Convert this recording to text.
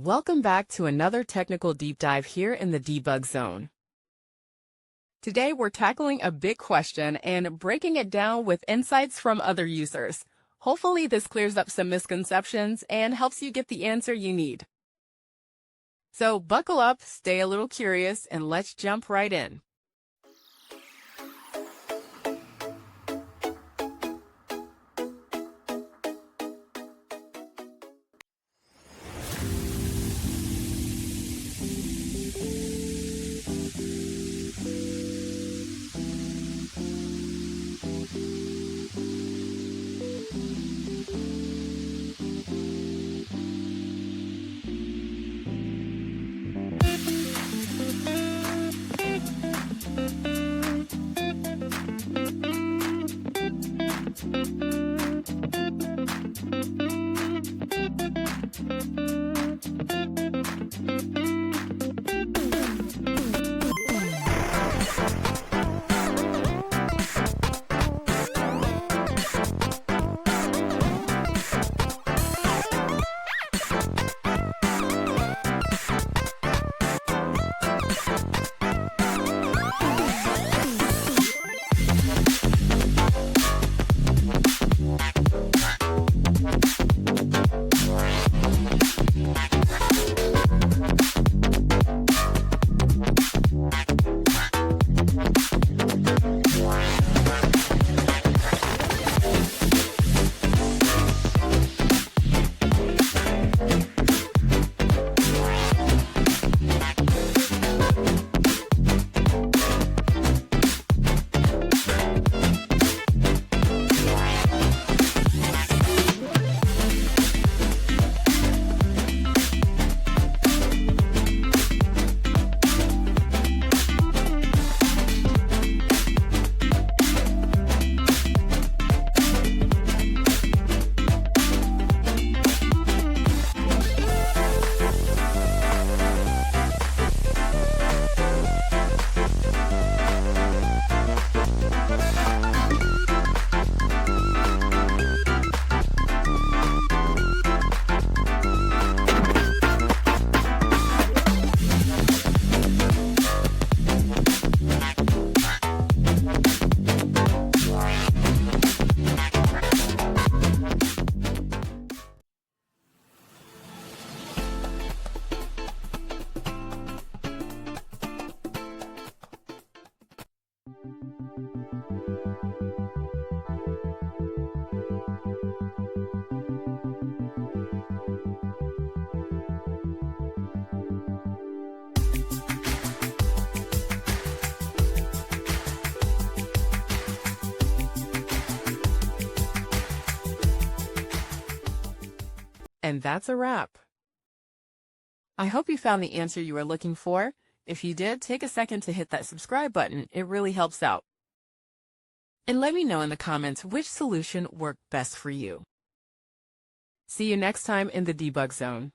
Welcome back to another technical deep dive here in the debug zone. Today we're tackling a big question and breaking it down with insights from other users. Hopefully this clears up some misconceptions and helps you get the answer you need. So buckle up, stay a little curious, and let's jump right in. And that's a wrap. I hope you found the answer you were looking for. If you did, take a second to hit that subscribe button. It really helps out. And let me know in the comments which solution worked best for you. See you next time in the debug zone.